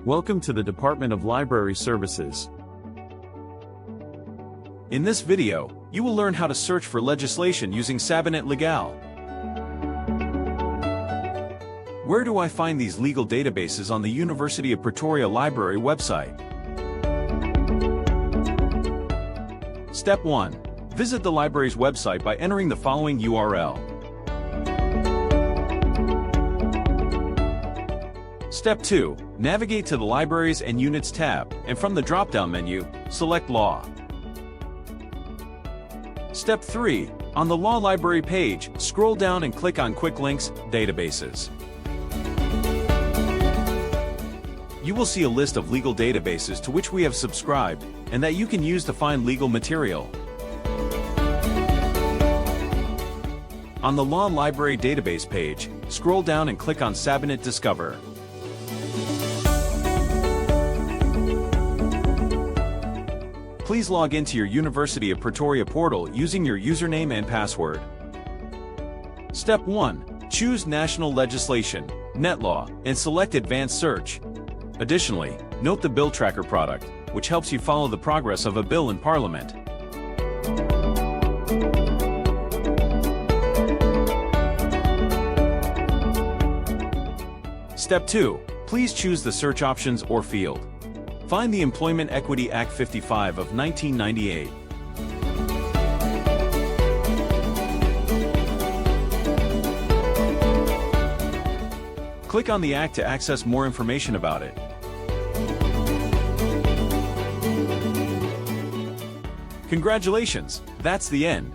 Welcome to the Department of Library Services. In this video, you will learn how to search for legislation using Sabinet Legal. Where do I find these legal databases on the University of Pretoria Library website? Step 1. Visit the library's website by entering the following URL. Step 2. Navigate to the Libraries and Units tab, and from the drop-down menu, select Law. Step 3. On the Law Library page, scroll down and click on Quick Links, Databases. You will see a list of legal databases to which we have subscribed, and that you can use to find legal material. On the Law Library database page, scroll down and click on Sabinet Discover. Please log into your University of Pretoria portal using your username and password. Step 1. Choose National Legislation, Net Law, and select Advanced Search. Additionally, note the Bill Tracker product, which helps you follow the progress of a bill in Parliament. Step 2. Please choose the search options or field. Find the Employment Equity Act 55 of 1998. Click on the Act to access more information about it. Congratulations! That's the end.